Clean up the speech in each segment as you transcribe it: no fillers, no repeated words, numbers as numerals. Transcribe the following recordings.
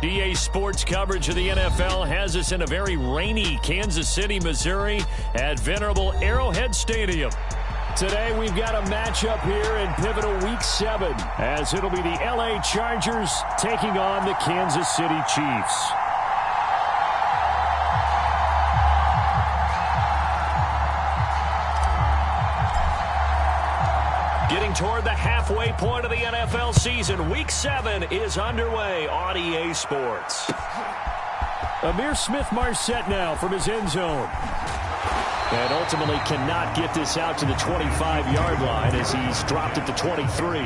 EA Sports coverage of the NFL has us in a very rainy Kansas City, Missouri at venerable Arrowhead Stadium. Today we've got a matchup here in pivotal Week 7 as it'll be the LA Chargers taking on the Kansas City Chiefs. Getting toward the halfway point of the NFL season, Week 7 is underway on EA Sports. Amir Smith-Marset now from his end zone. And ultimately cannot get this out to the 25-yard line as he's dropped at the 23.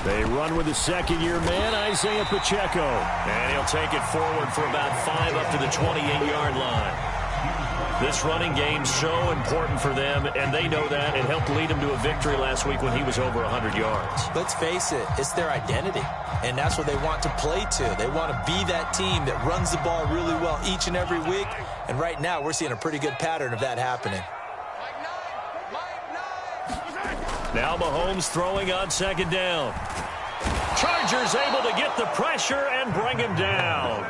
They run with the second-year man, Isaiah Pacheco. And he'll take it forward for about 5 up to the 28-yard line. This running game's so important for them, and they know that. It helped lead them to a victory last week when he was over 100 yards. Let's face it, it's their identity, and that's what they want to play to. They want to be that team that runs the ball really well each and every week, and right now we're seeing a pretty good pattern of that happening. Now Mahomes throwing on second down. Chargers able to get the pressure and bring him down.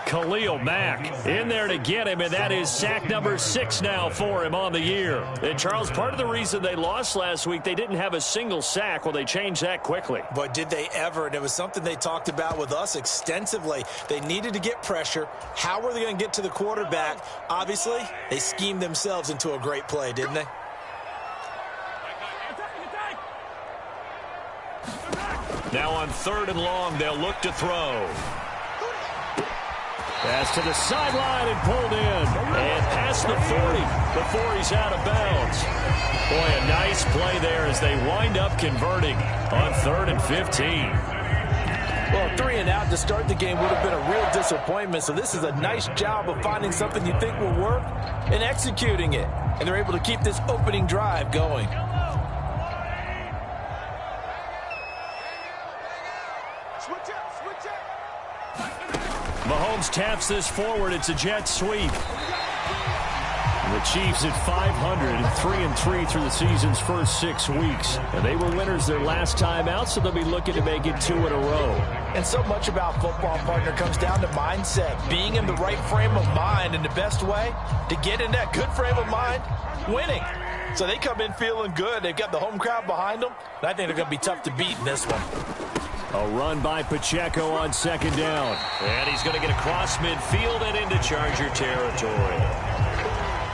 Khalil Mack in there to get him, and that is sack number 6 now for him on the year. And Charles, part of the reason they lost last week, they didn't have a single sack. Well, they changed that quickly. But did they ever? And it was something they talked about with us extensively. They needed to get pressure. How were they going to get to the quarterback? Obviously, they schemed themselves into a great play, didn't they? Now on 3rd and long, they'll look to throw. Pass to the sideline and pulled in. And past the 40 before he's out of bounds. Boy, a nice play there as they wind up converting on 3rd and 15. Well, 3 and out to start the game would have been a real disappointment. So this is a nice job of finding something you think will work and executing it. And they're able to keep this opening drive going. Mahomes taps this forward. It's a jet sweep. The Chiefs at 500 and 3-3 through the season's first 6 weeks. And they were winners their last time out, so they'll be looking to make it 2 in a row. And so much about football, partner, comes down to mindset. Being in the right frame of mind, and the best way to get in that good frame of mind, winning. So they come in feeling good. They've got the home crowd behind them. And I think they're going to be tough to beat in this one. A run by Pacheco on second down. And he's going to get across midfield and into Charger territory.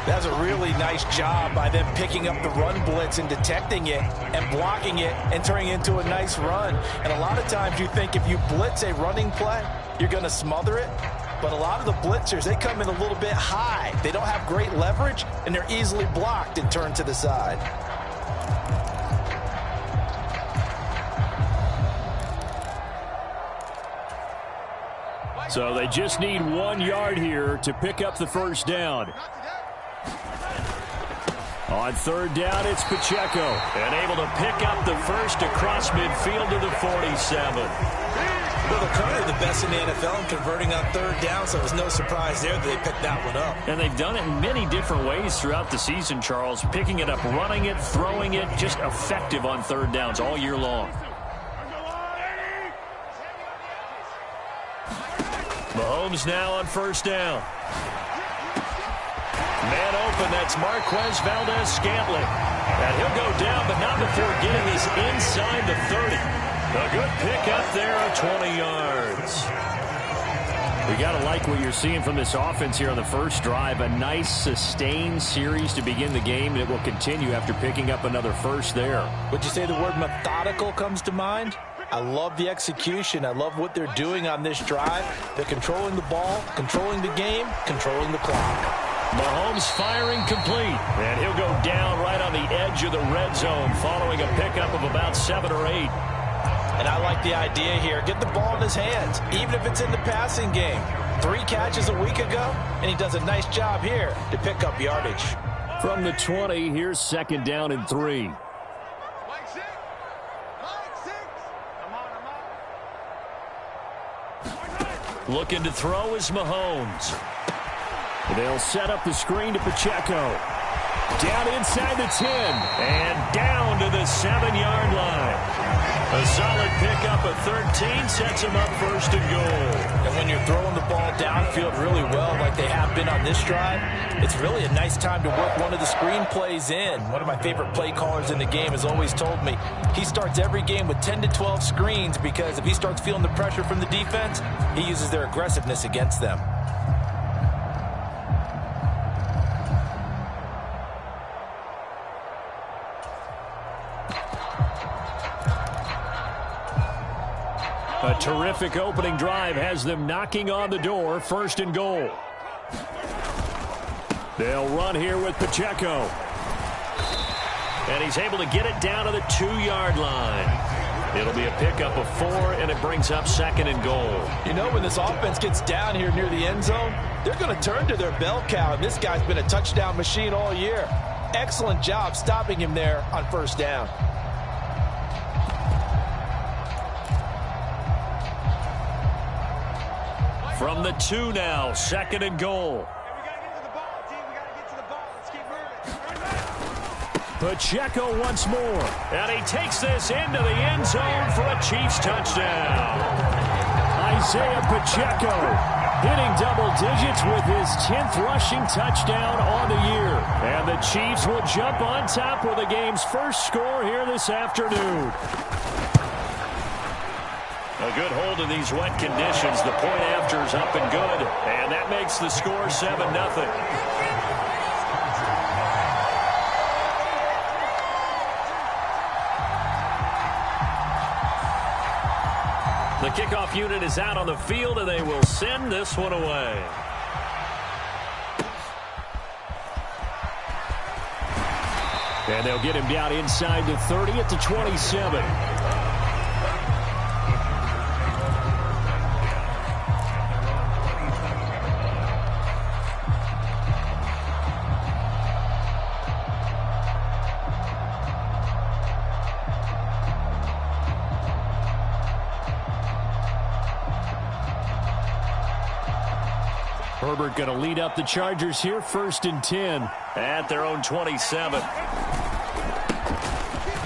That's a really nice job by them picking up the run blitz and detecting it and blocking it and turning it into a nice run. And a lot of times you think if you blitz a running play, you're going to smother it. But a lot of the blitzers, they come in a little bit high. They don't have great leverage, and they're easily blocked and turned to the side. So they just need 1 yard here to pick up the first down. On 3rd down, it's Pacheco. And able to pick up the first across midfield to the 47. Well, they're currently the best in the NFL in converting on 3rd down, so it was no surprise there that they picked that one up. And they've done it in many different ways throughout the season, Charles. Picking it up, running it, throwing it, just effective on 3rd downs all year long. Mahomes now on 1st down. Man open, that's Marquez Valdez-Scantling. And he'll go down, but not before getting us inside the 30. A good pick up there of 20 yards. We got to like what you're seeing from this offense here on the first drive. A nice, sustained series to begin the game, and it will continue after picking up another first there. Would you say the word methodical comes to mind? I love the execution. I love what they're doing on this drive. They're controlling the ball, controlling the game, controlling the clock. Mahomes firing complete. And he'll go down right on the edge of the red zone following a pickup of about 7 or 8. And I like the idea here. Get the ball in his hands, even if it's in the passing game. 3 catches a week ago, and he does a nice job here to pick up yardage. From the 20, here's 2nd down and 3. Looking to throw is Mahomes. They'll set up the screen to Pacheco. Down inside the 10 and down to the 7-yard line. A solid pickup of 13 sets him up 1st and goal. And when you're throwing the ball downfield really well like they have been on this drive, it's really a nice time to work one of the screen plays in. One of my favorite play callers in the game has always told me he starts every game with 10 to 12 screens because if he starts feeling the pressure from the defense, he uses their aggressiveness against them. A terrific opening drive has them knocking on the door. 1st and goal. They'll run here with Pacheco. And he's able to get it down to the 2-yard line. It'll be a pickup of 4, and it brings up 2nd and goal. You know, when this offense gets down here near the end zone, they're going to turn to their bell cow, and this guy's been a touchdown machine all year. Excellent job stopping him there on 1st down. From the 2 now, 2nd and goal. Pacheco once more. And he takes this into the end zone for a Chiefs touchdown. Isaiah Pacheco hitting double digits with his 10th rushing touchdown on the year. And the Chiefs will jump on top with the game's first score here this afternoon. A good hold of these wet conditions. The point after is up and good. And that makes the score 7-0. The kickoff unit is out on the field, and they will send this one away. And they'll get him down inside the 30 at the 27. Herbert going to lead up the Chargers here, 1st and 10 at their own 27.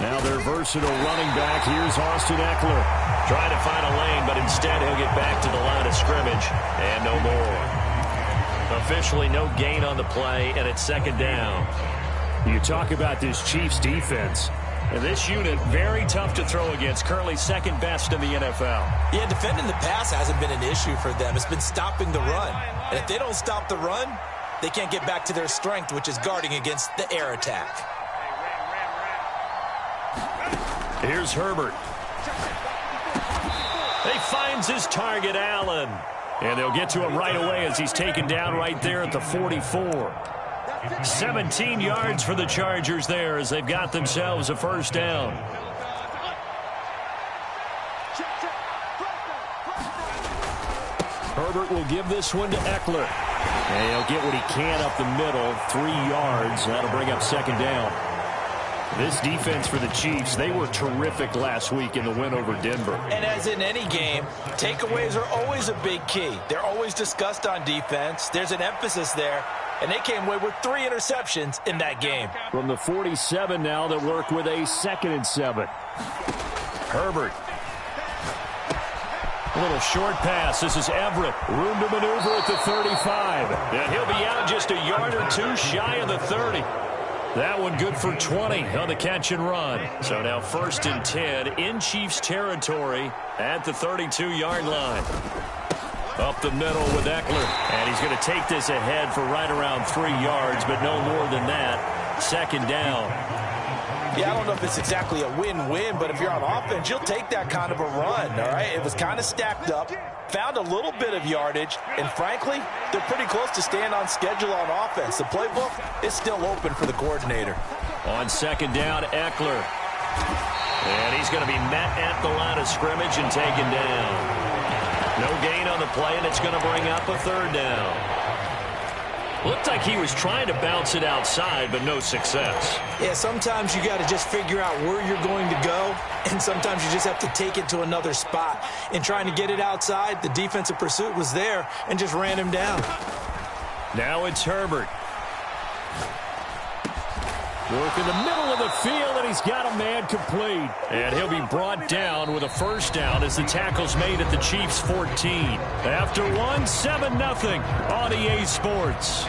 Now their versatile running back. Here's Austin Eckler. Trying to find a lane, but instead he'll get back to the line of scrimmage and no more. Officially no gain on the play, and it's 2nd down. You talk about this Chiefs defense. And this unit, very tough to throw against. Currently 2nd best in the NFL. Yeah, defending the pass hasn't been an issue for them. It's been stopping the run. And if they don't stop the run, they can't get back to their strength, which is guarding against the air attack. Here's Herbert. He finds his target, Allen. And they'll get to him right away as he's taken down right there at the 44. 17 yards for the Chargers there as they've got themselves a 1st down. Herbert will give this one to Eckler. And he'll get what he can up the middle, 3 yards. That'll bring up 2nd down. This defense for the Chiefs, they were terrific last week in the win over Denver. And as in any game, takeaways are always a big key. They're always discussed on defense. There's an emphasis there. And they came away with 3 interceptions in that game. From the 47 now, they'll work with a 2nd and 7. Herbert. A little short pass. This is Everett. Room to maneuver at the 35. And he'll be out just a yard or 2 shy of the 30. That one good for 20 on the catch and run. So now 1st and 10 in Chiefs territory at the 32-yard line. Up the middle with Eckler. And he's going to take this ahead for right around 3 yards, but no more than that. 2nd down. Yeah, I don't know if it's exactly a win-win, but if you're on offense, you'll take that kind of a run, all right? It was kind of stacked up, found a little bit of yardage, and frankly, they're pretty close to staying on schedule on offense. The playbook is still open for the coordinator. On 2nd down, Eckler. And he's He's going to be met at the line of scrimmage and taken down. No gain on the play, and it's going to bring up a third down. Looked like he was trying to bounce it outside, but no success. Yeah, sometimes you got to just figure out where you're going to go, and sometimes you just have to take it to another spot. In trying to get it outside, the defensive pursuit was there and just ran him down. Now it's Herbert. Work in the middle of the field, and he's got a man complete. And he'll be brought down with a first down as the tackle's made at the Chiefs' 14. After one, 7-0 on EA Sports.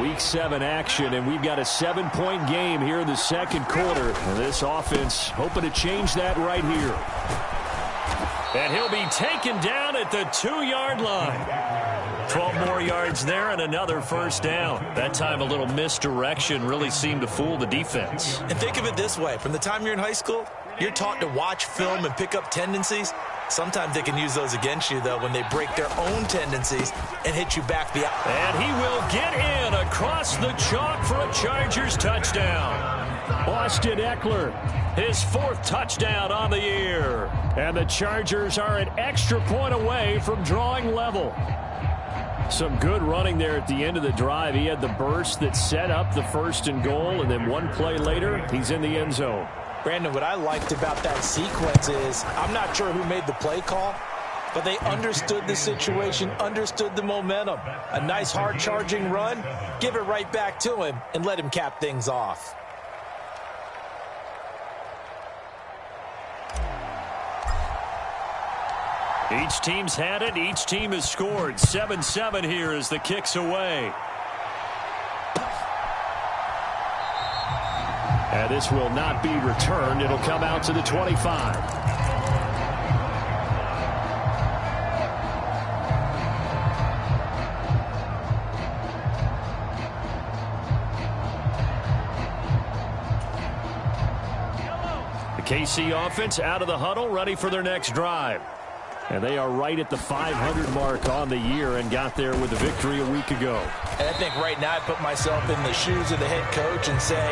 Week 7 action, and we've got a 7-point game here in the second quarter. And this offense hoping to change that right here. And he'll be taken down at the 2-yard line. 12 more yards there and another first down. That time a little misdirection really seemed to fool the defense. And think of it this way. From the time you're in high school, you're taught to watch film and pick up tendencies. Sometimes they can use those against you, though, when they break their own tendencies and hit you back the... And he will get in across the chalk for a Chargers touchdown. Austin Eckler, his 4th touchdown on the year. And the Chargers are an extra point away from drawing level. Some good running there at the end of the drive. He had the burst that set up the 1st and goal, and then one play later, he's in the end zone. Brandon, what I liked about that sequence is I'm not sure who made the play call, but they understood the situation, understood the momentum. A nice hard-charging run, give it right back to him, and let him cap things off. Each team's had it. Each team has scored. 7-7 here as the kick's away. And this will not be returned. It'll come out to the 25. The KC offense out of the huddle, ready for their next drive. And they are right at the 500 mark on the year and got there with a victory a week ago. And I think right now I put myself in the shoes of the head coach and say,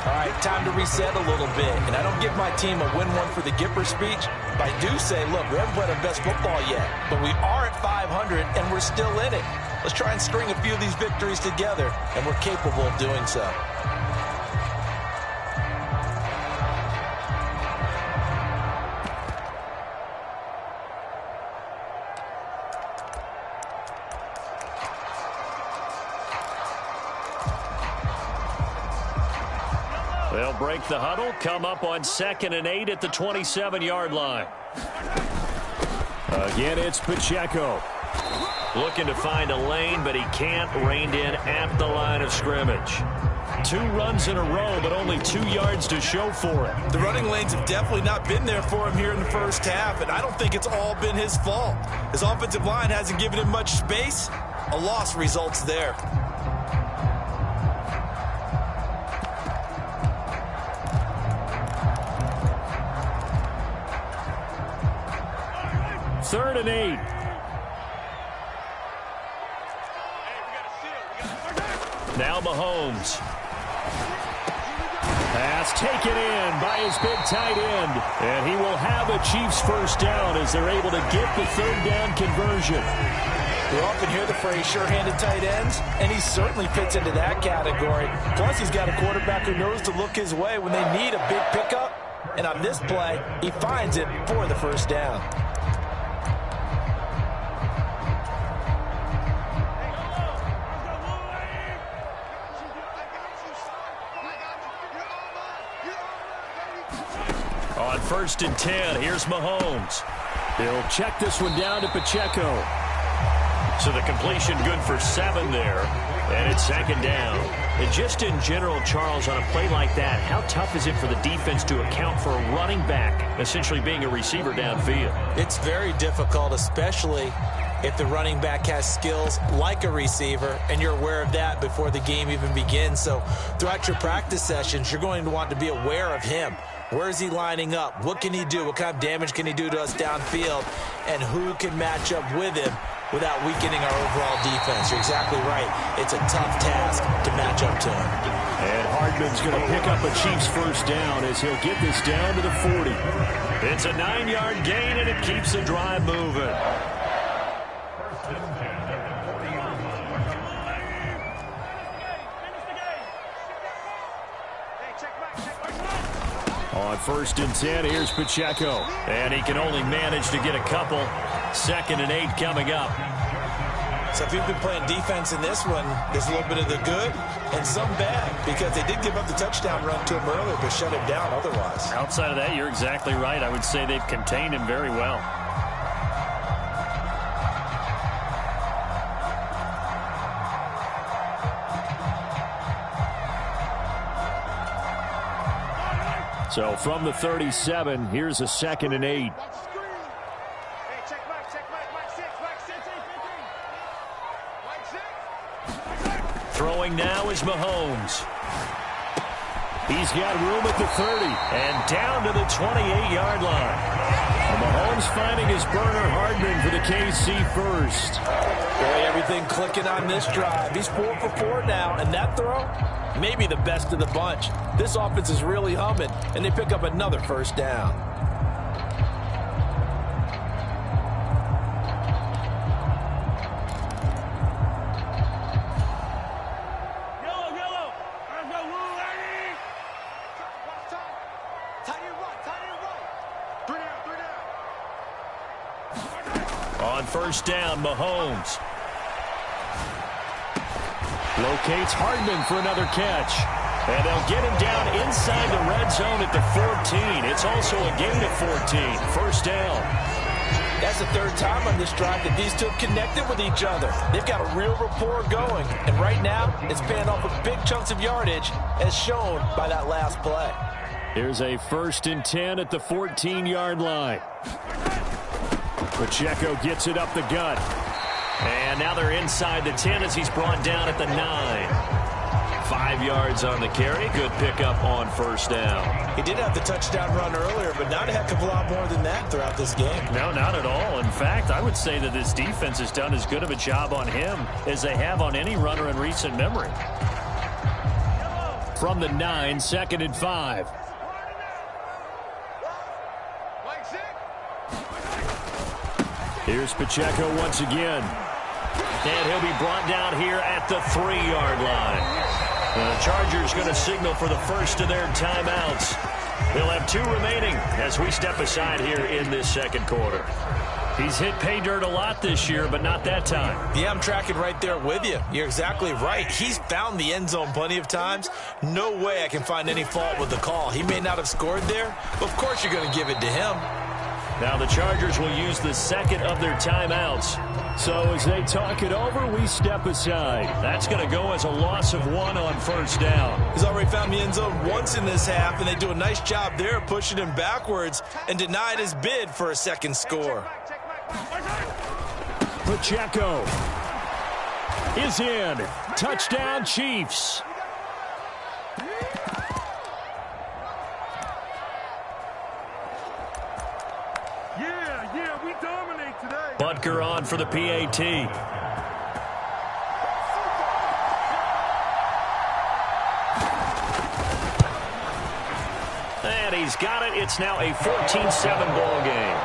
all right, time to reset a little bit. And I don't give my team a win one for the Gipper speech, but I do say, look, we haven't played our best football yet, but we are at 500 and we're still in it. Let's try and string a few of these victories together, and we're capable of doing so. They'll break the huddle, come up on 2nd and 8 at the 27-yard line. Again, it's Pacheco. Looking to find a lane, but he can't. Reined in at the line of scrimmage. 2 runs in a row, but only 2 yards to show for it. The running lanes have definitely not been there for him here in the first half, and I don't think it's all been his fault. His offensive line hasn't given him much space. A loss results there. 3rd and 8. Now Mahomes. Pass taken in by his big tight end. And he will have a Chiefs first down as they're able to get the 3rd down conversion. You often hear the phrase sure-handed tight ends, and he certainly fits into that category. Plus, he's got a quarterback who knows to look his way when they need a big pickup. And on this play, he finds it for the first down. On 1st and 10, here's Mahomes. He'll check this one down to Pacheco. So the completion good for 7 there. And it's 2nd down. And just in general, Charles, on a play like that, how tough is it for the defense to account for a running back essentially being a receiver downfield? It's very difficult, especially if the running back has skills like a receiver, and you're aware of that before the game even begins. So throughout your practice sessions, you're going to want to be aware of him. Where is he lining up? What can he do? What kind of damage can he do to us downfield? And who can match up with him without weakening our overall defense? You're exactly right. It's a tough task to match up to him. And Hardman's going to pick up a Chiefs first down as he'll get this down to the 40. It's a 9-yard gain, and it keeps the drive moving. On 1st and 10, here's Pacheco. And he can only manage to get a couple. 2nd and 8 coming up. So if you've been playing defense in this one, there's a little bit of the good and some bad, because they did give up the touchdown run to him earlier, but shut him down otherwise. Outside of that, you're exactly right. I would say they've contained him very well. So from the 37, here's a 2nd and 8. Throwing now is Mahomes. He's got room at the 30 and down to the 28-yard line. And Mahomes finding his burner Hardman for the KC first. Boy, everything clicking on this drive. He's 4 for 4 now, and that throw, maybe the best of the bunch. This offense is really humming, and they pick up another first down. On 1st down, Mahomes locates Hardman for another catch. And they'll get him down inside the red zone at the 14. It's also a gain of 14. 1st down. That's the 3rd time on this drive that these two have connected with each other. They've got a real rapport going. And right now, it's paying off with big chunks of yardage, as shown by that last play. Here's a 1st and 10 at the 14-yard line. Pacheco gets it up the gut. And now they're inside the 10 as he's brought down at the 9. 5 yards on the carry. Good pickup on 1st down. He did have the touchdown run earlier, but not a heck of a lot more than that throughout this game. No, not at all. In fact, I would say that this defense has done as good of a job on him as they have on any runner in recent memory. From the 9, 2nd and 5. Here's Pacheco once again. And he'll be brought down here at the 3-yard line. The Chargers going to signal for the first of their timeouts. They'll have 2 remaining as we step aside here in this 2nd quarter. He's hit pay dirt a lot this year, but not that time. Yeah, I'm tracking right there with you. You're exactly right. He's found the end zone plenty of times. No way I can find any fault with the call. He may not have scored there, but of course you're going to give it to him. Now the Chargers will use the 2nd of their timeouts. So as they talk it over, we step aside. That's going to go as a loss of 1 on 1st down. He's already found the end zone once in this half, and they do a nice job there pushing him backwards and denied his bid for a 2nd score. Pacheco is in. Touchdown, Chiefs. Yeah, we dominate today. Butker on for the PAT. And he's got it. It's now a 14-7 ball game.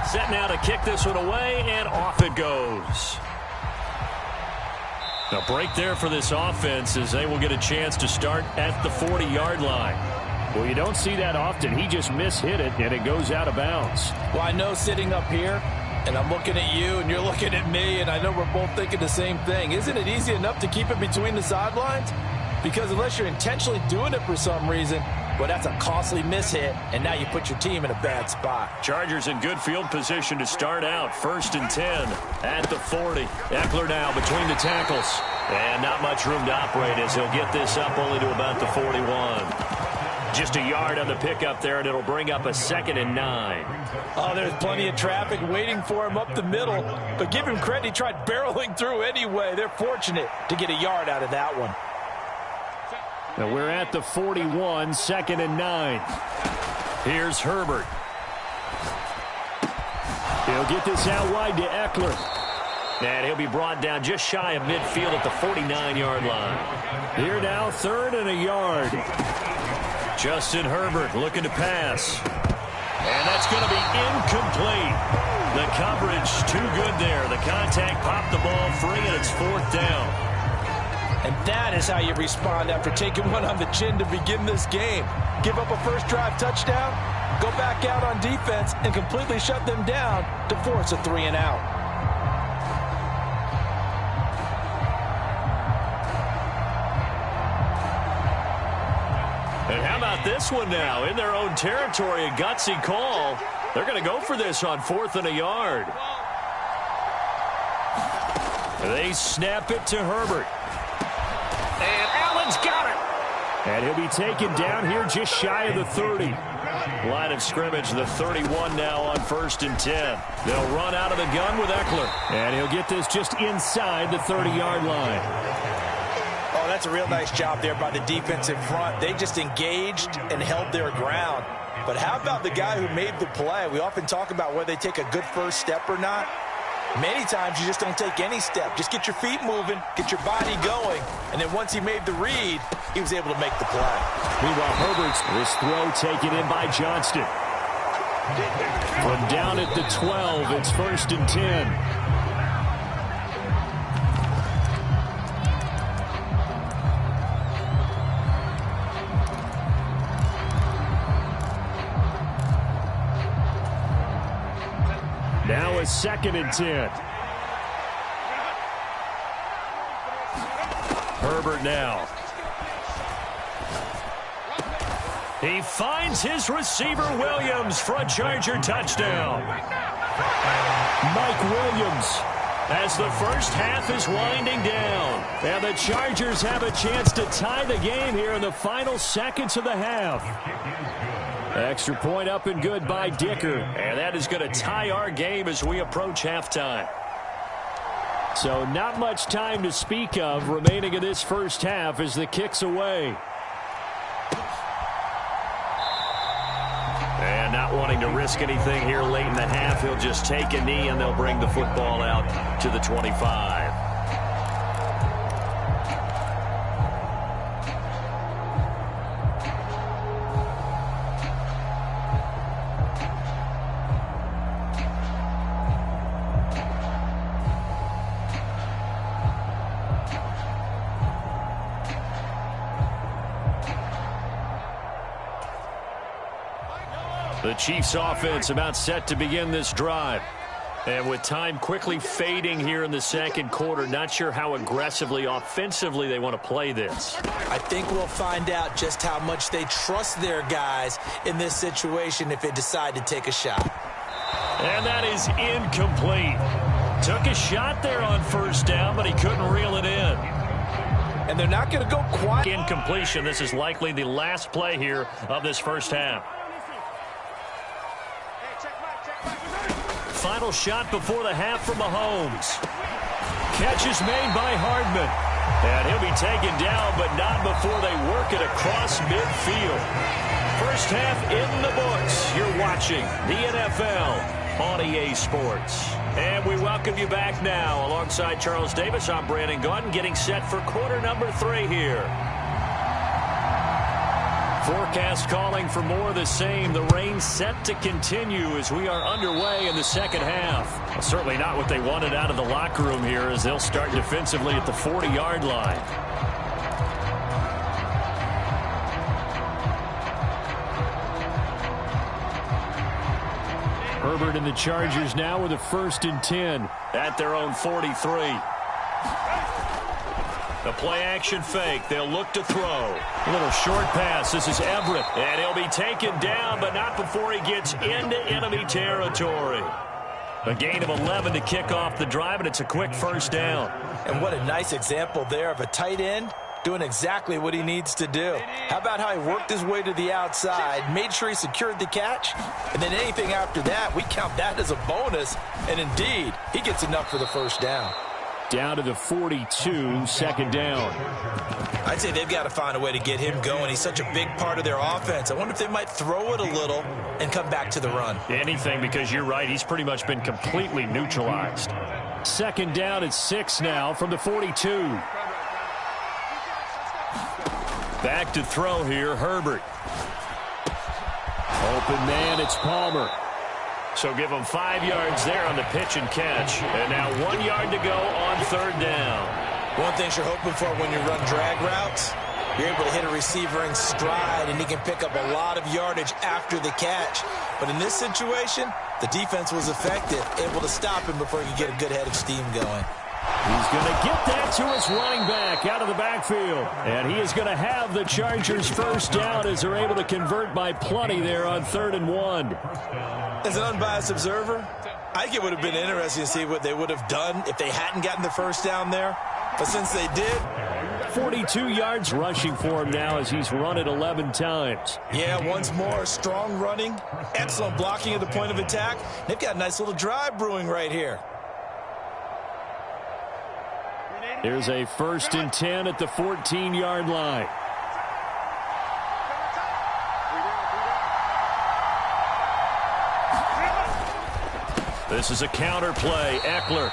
Set now to kick this one away, and off it goes. A break there for this offense as they will get a chance to start at the 40-yard line. Well, you don't see that often. He just mishit it, and it goes out of bounds. Well, I know sitting up here, and I'm looking at you, and you're looking at me, and I know we're both thinking the same thing. Isn't it easy enough to keep it between the sidelines? Because unless you're intentionally doing it for some reason, well, that's a costly mishit, and now you put your team in a bad spot. Chargers in good field position to start out. 1st and 10 at the 40. Eckler now between the tackles. And not much room to operate as he'll get this up only to about the 41. Just a yard on the pickup there, and it'll bring up a 2nd and 9. Oh, there's plenty of traffic waiting for him up the middle. But give him credit, he tried barreling through anyway. They're fortunate to get a yard out of that one. Now we're at the 41, 2nd and 9. Here's Herbert. He'll get this out wide to Eckler. And he'll be brought down just shy of midfield at the 49-yard line. Here now, 3rd and a yard. Justin Herbert looking to pass. And that's going to be incomplete. The coverage too good there. The contact popped the ball free, and it's 4th down. And that is how you respond after taking one on the chin to begin this game. Give up a first drive touchdown, go back out on defense, and completely shut them down to force a 3-and-out. And how about this one now? In their own territory, a gutsy call. They're going to go for this on 4th and a yard. They snap it to Herbert. And Allen's got it. And he'll be taken down here just shy of the 30. Line of scrimmage, the 31 now on 1st and 10. They'll run out of the gun with Eckler. And he'll get this just inside the 30-yard line. Oh, that's a real nice job there by the defensive front. They just engaged and held their ground. But how about the guy who made the play? We often talk about whether they take a good first step or not. Many times you just don't take any step. Just get your feet moving, get your body going, and then once he made the read, he was able to make the play. Meanwhile, Herbert's this throw taken in by Johnston. From down at the 12, it's 1st and 10. Now it's 2nd and 10. Herbert now. He finds his receiver Williams for a Charger touchdown. Mike Williams as the first half is winding down. And the Chargers have a chance to tie the game here in the final seconds of the half. Extra point up and good by Dicker. And that is going to tie our game as we approach halftime. So not much time to speak of remaining in this first half as the kick's away. And not wanting to risk anything here late in the half, he'll just take a knee and they'll bring the football out to the 25. The Chiefs offense about set to begin this drive. And with time quickly fading here in the second quarter, not sure how aggressively, offensively they want to play this. I think we'll find out just how much they trust their guys in this situation if they decide to take a shot. And that is incomplete. Took a shot there on 1st down, but he couldn't reel it in. And they're not going to go quiet. Incompletion. This is likely the last play here of this first half. Final shot before the half from Mahomes. Catch is made by Hardman. And he'll be taken down, but not before they work it across midfield. First half in the books. You're watching the NFL on EA Sports. And we welcome you back now. Alongside Charles Davis, I'm Brandon Gaudin, getting set for quarter number 3 here. Forecast calling for more of the same. The rain set to continue as we are underway in the second half. Well, certainly not what they wanted out of the locker room here as they'll start defensively at the 40-yard line. Herbert and the Chargers now with a 1st and 10 at their own 43. The play-action fake. They'll look to throw. A little short pass. This is Everett. And he'll be taken down, but not before he gets into enemy territory. A gain of 11 to kick off the drive, and it's a quick 1st down. And what a nice example there of a tight end doing exactly what he needs to do. How about how he worked his way to the outside, made sure he secured the catch, and then anything after that, we count that as a bonus. And indeed, he gets enough for the 1st down. Down to the 42, second down. I'd say they've got to find a way to get him going. He's such a big part of their offense. I wonder if they might throw it a little and come back to the run. Anything, because you're right. He's pretty much been completely neutralized. Second down at 6 now from the 42. Back to throw here, Herbert. Open man, it's Palmer. So give him 5 yards there on the pitch and catch. And now 1 yard to go on third down. One thing you're hoping for when you run drag routes, you're able to hit a receiver in stride, and he can pick up a lot of yardage after the catch. But in this situation, the defense was effective, able to stop him before he could get a good head of steam going. He's going to get that to his running back out of the backfield. And he is going to have the Chargers first down as they're able to convert by plenty there on 3rd and 1. As an unbiased observer, I think it would have been interesting to see what they would have done if they hadn't gotten the first down there. But since they did, 42 yards rushing for him now as he's run it 11 times. Yeah, once more, strong running, excellent blocking at the point of attack. They've got a nice little drive brewing right here. Here's a 1st and 10 at the 14-yard line. This is a counter play. Eckler.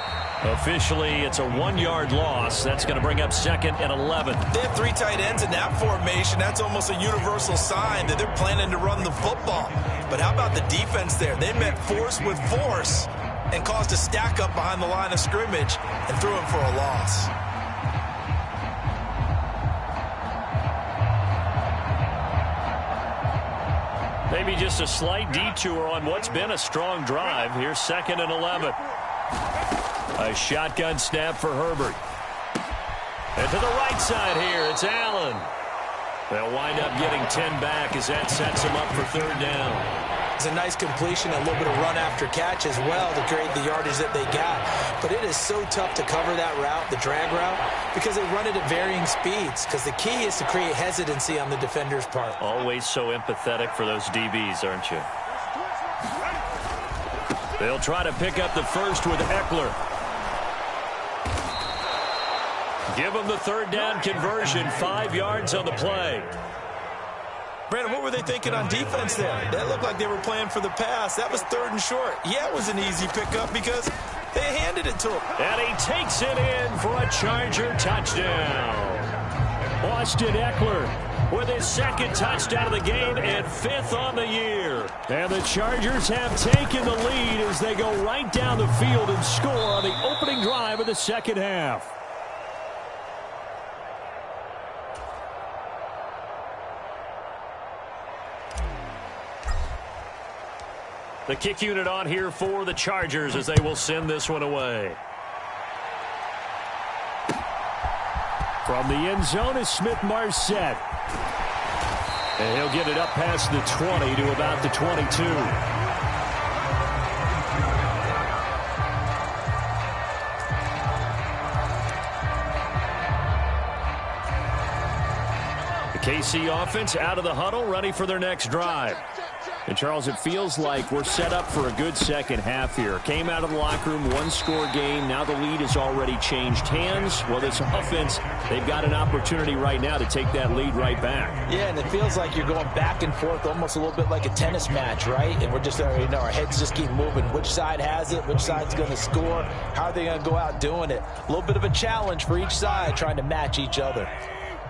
Officially, it's a 1-yard loss. That's going to bring up 2nd and 11. They have 3 tight ends in that formation. That's almost a universal sign that they're planning to run the football. But how about the defense there? They met force with force and caused a stack up behind the line of scrimmage and threw him for a loss. Maybe just a slight detour on what's been a strong drive. Here's 2nd and 11. A shotgun snap for Herbert. And to the right side here, it's Allen. They'll wind up getting 10 back as that sets them up for 3rd down. It's a nice completion, a little bit of run after catch as well to create the yardage that they got. But it is so tough to cover that route, the drag route, because they run it at varying speeds. Because the key is to create hesitancy on the defender's part. Always so empathetic for those DBs, aren't you? They'll try to pick up the first with Eckler. Give them the 3rd down conversion, 5 yards on the play. Brandon, what were they thinking on defense there? That looked like they were playing for the pass. That was 3rd and short. Yeah, it was an easy pickup because they handed it to him. And he takes it in for a Charger touchdown. Austin Eckler with his 2nd touchdown of the game and 5th on the year. And the Chargers have taken the lead as they go right down the field and score on the opening drive of the 2nd half. The kick unit on here for the Chargers as they will send this one away. From the end zone is Smith-Marset. And he'll get it up past the 20 to about the 22. The KC offense out of the huddle, ready for their next drive. And, Charles, it feels like we're set up for a good second half here. Came out of the locker room, 1-score game. Now the lead has already changed hands. Well, this offense, they've got an opportunity right now to take that lead right back. Yeah, and it feels like you're going back and forth almost a little bit like a tennis match, right? And we're just, our heads just keep moving. Which side has it? Which side's going to score? How are they going to go out doing it? A little bit of a challenge for each side trying to match each other.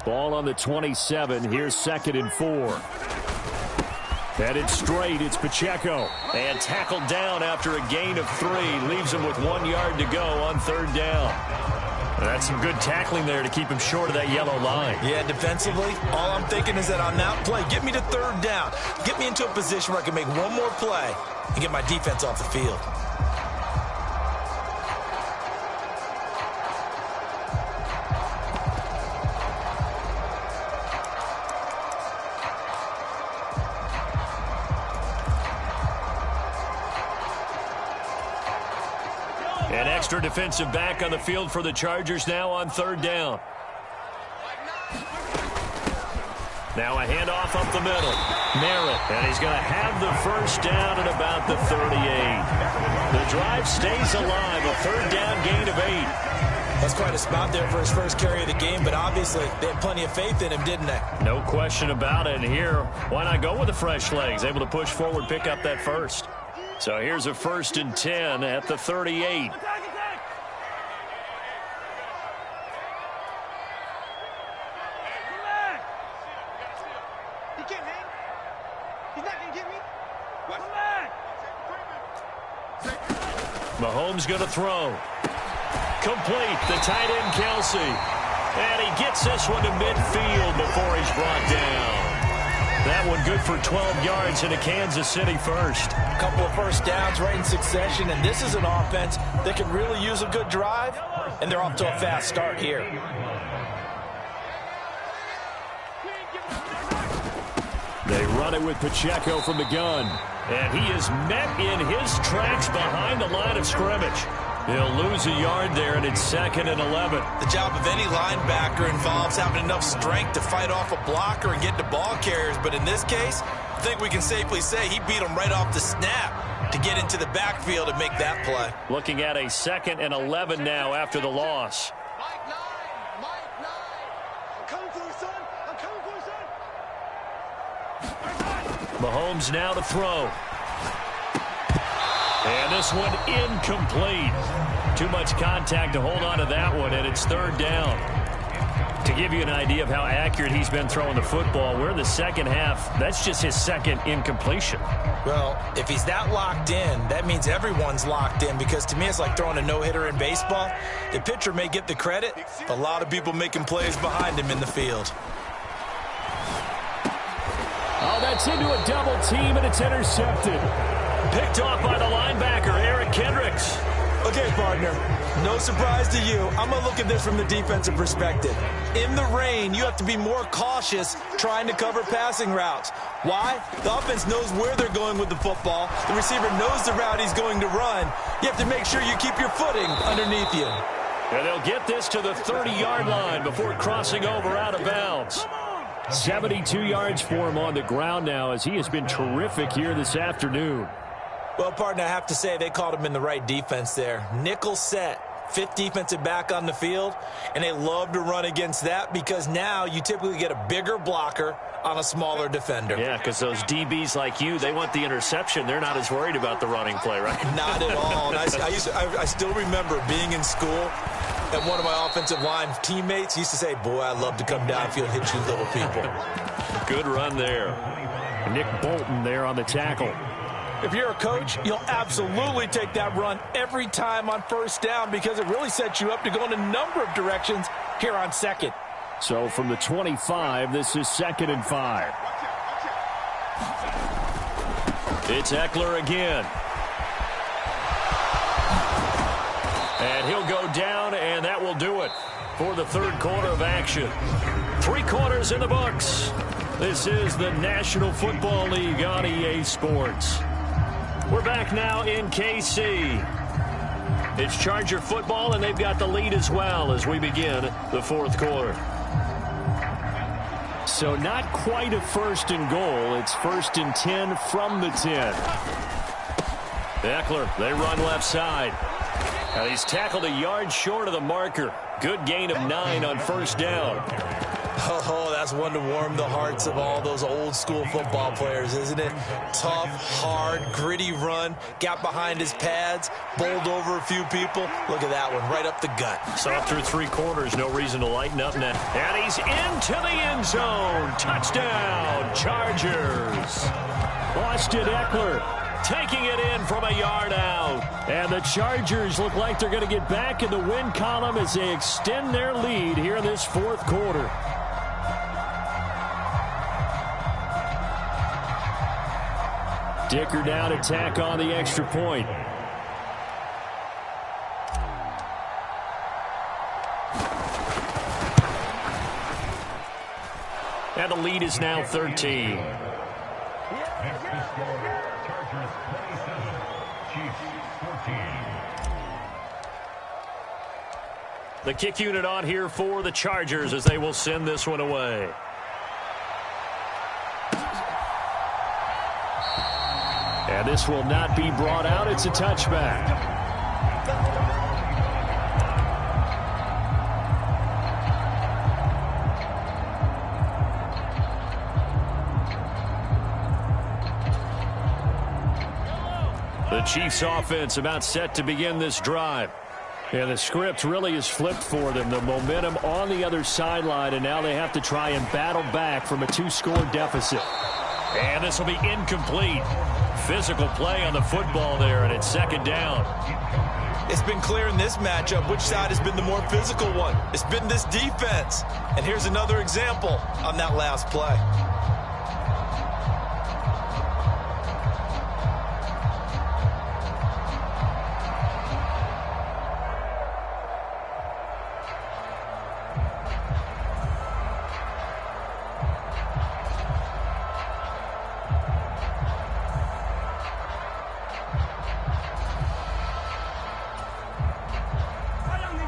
Ball on the 27. Here's 2nd and 4. Headed straight, it's Pacheco. And tackled down after a gain of 3. Leaves him with 1 yard to go on 3rd down. That's some good tackling there to keep him short of that yellow line. Yeah, defensively, all I'm thinking is that on that play, get me to 3rd down. Get me into a position where I can make one more play and get my defense off the field. An extra defensive back on the field for the Chargers now on 3rd down. Now a handoff up the middle. Merritt, and he's going to have the first down at about the 38. The drive stays alive, a 3rd down gain of 8. That's quite a spot there for his first carry of the game, but obviously they had plenty of faith in him, didn't they? No question about it. And here, why not go with the fresh legs? Able to push forward, pick up that first. So here's a 1st and 10 at the 38. Mahomes going to throw. Complete. The tight end, Kelsey. And he gets this one to midfield before he's brought down. That one good for 12 yards into Kansas City first. A couple of first downs right in succession, and this is an offense that can really use a good drive, and they're off to a fast start here. They run it with Pacheco from the gun. And he is met in his tracks behind the line of scrimmage. He'll lose a yard there, and it's 2nd and 11. The job of any linebacker involves having enough strength to fight off a blocker and get to ball carriers. But in this case, I think we can safely say he beat him right off the snap to get into the backfield and make that play. Looking at a 2nd and 11 now after the loss. Mike 9. I'm coming for you, son. I'm coming for you, son. Mahomes now to throw. And this one incomplete. Too much contact to hold on to that one, and it's 3rd down. To give you an idea of how accurate he's been throwing the football, we're in the second half. That's just his 2nd incompletion. Well, if he's that locked in, that means everyone's locked in, because to me it's like throwing a no-hitter in baseball. The pitcher may get the credit, a lot of people making plays behind him in the field. Oh, that's into a double team, and it's intercepted. Picked off by the linebacker, Eric Kendricks. Okay, partner, no surprise to you. I'm going to look at this from the defensive perspective. In the rain, you have to be more cautious trying to cover passing routes. Why? The offense knows where they're going with the football. The receiver knows the route he's going to run. You have to make sure you keep your footing underneath you. And they'll get this to the 30-yard line before crossing over out of bounds. 72 yards for him on the ground now, as he has been terrific here this afternoon. Well, partner, I have to say they called him in the right defense there. Nickel set, 5th defensive back on the field, and they love to run against that because now you typically get a bigger blocker on a smaller defender. Yeah, because those DBs like you, they want the interception. They're not as worried about the running play, right? Not at all. And I still remember being in school, and one of my offensive line teammates used to say, boy, I'd love to come downfield and hit you little people. Good run there. Nick Bolton there on the tackle. If you're a coach, you'll absolutely take that run every time on 1st down because it really sets you up to go in a number of directions here on 2nd. So from the 25, this is 2nd and 5. It's Eckler again. And he'll go down, and that will do it for the 3rd quarter of action. 3 quarters in the books. This is the National Football League on EA Sports. We're back now in KC. It's Charger football, and they've got the lead as well as we begin the 4th quarter. So not quite a 1st and goal. It's 1st and 10 from the 10. Eckler, they run left side. And he's tackled a yard short of the marker. Good gain of 9 on 1st down. Oh, that's one to warm the hearts of all those old school football players, isn't it? Tough, hard, gritty run, got behind his pads, bowled over a few people. Look at that one, right up the gut. So through 3 quarters, no reason to lighten up now. And he's into the end zone. Touchdown, Chargers. Austin Eckler taking it in from a yard out. And the Chargers look like they're going to get back in the win column as they extend their lead here in this 4th quarter. Dicker down to tack on the extra point. And the lead is now 13. The kick unit on here for the Chargers as they will send this one away. And this will not be brought out. It's a touchback. The Chiefs offense about set to begin this drive. And the script really is flipped for them. The momentum on the other sideline, and now they have to try and battle back from a 2-score deficit. And this will be incomplete. Physical play on the football there, and it's second down. It's been clear in this matchup which side has been the more physical one. It's been this defense. And here's another example on that last play.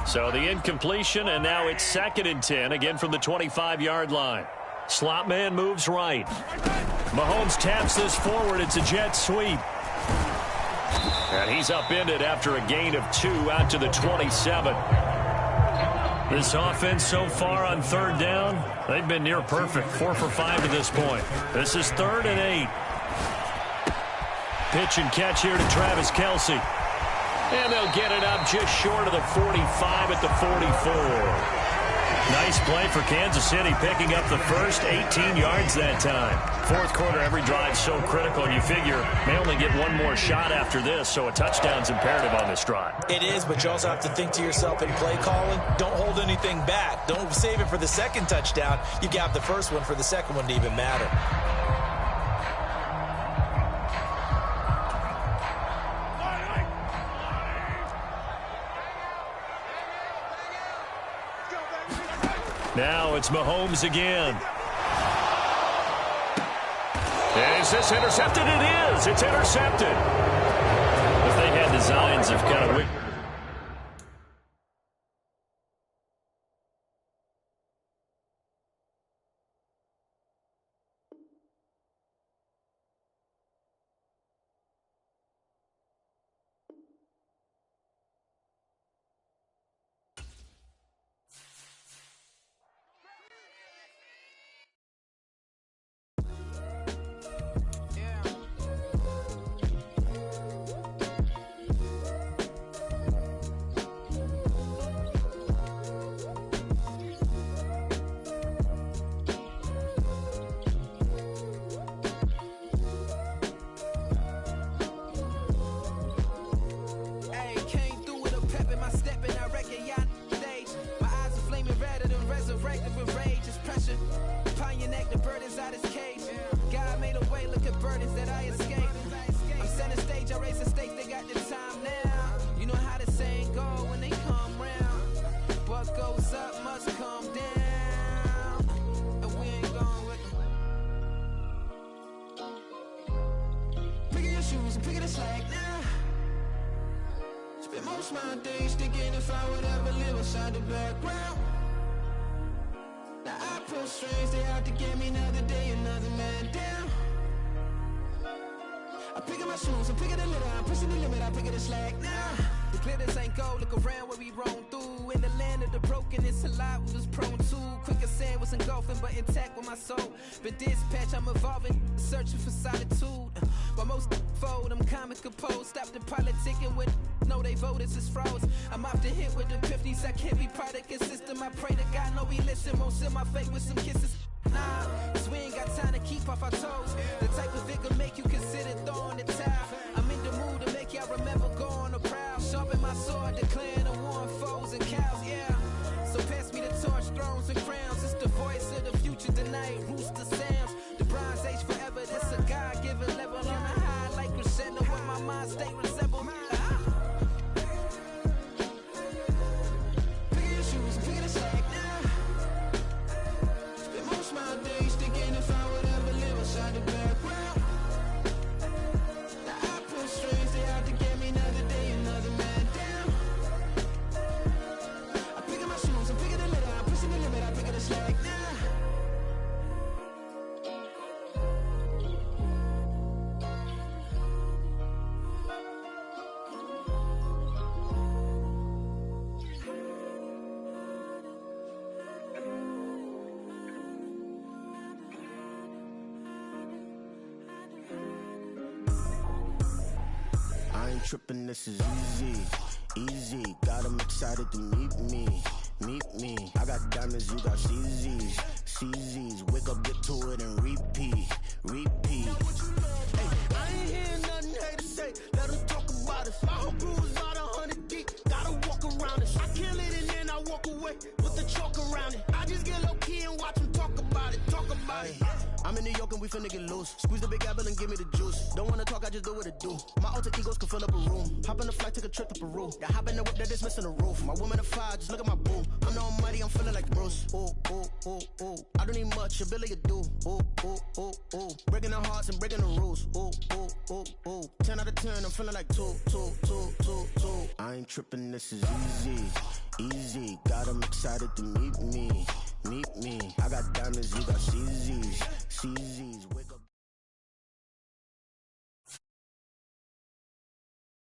So the incompletion, and now it's 2nd and 10, again from the 25-yard line. Slot man moves right. Mahomes taps this forward. It's a jet sweep. And he's upended after a gain of 2 out to the 27. This offense so far on 3rd down, they've been near perfect. 4 for 5 to this point. This is 3rd and 8. Pitch and catch here to Travis Kelce. And they'll get it up just short of the 45 at the 44. Nice play for Kansas City, picking up the first 18 yards that time. 4th quarter, every drive so critical. You figure they only get one more shot after this, so a touchdown's imperative on this drive. It is, but you also have to think to yourself in play calling, don't hold anything back. Don't save it for the second touchdown. You got the first one for the second one to even matter. Now it's Mahomes again. Is this intercepted? It is. It's intercepted. If they had designs of kind of... ain't tripping, this is easy, easy. Got 'em excited to meet me, meet me. I got diamonds, you got CZs, CZs. Wake up, get to it, and repeat, repeat. Hey, I ain't hearing nothing haters say. Let them talk about us. My whole crew is about 100 deep. Gotta walk around it. I kill it and then I walk away with the chalk around it. I just get low key and watch them talk about it, talk about it. I'm in New York and we finna get loose. Squeeze the big apple and give me the juice. Don't wanna talk, I just do what it do. My alter egos can fill up a room. Hop on the flight, take a trip to Peru. Yeah, hop in the whip that is missing the roof. My woman a fire, just look at my boo. I'm the almighty, I'm feeling like Bruce. Ooh, ooh, ooh, ooh. I don't need much, ability to do. Ooh, ooh, ooh, ooh. Breaking the hearts and breaking the rules. Ooh, ooh, ooh, ooh. 10 out of 10, I'm feeling like 2, 2, 2, 2, 2. I ain't tripping, this is easy, easy. Got 'em excited to meet me, meet me. I got diamonds, you got CZs, CZs. Wake up.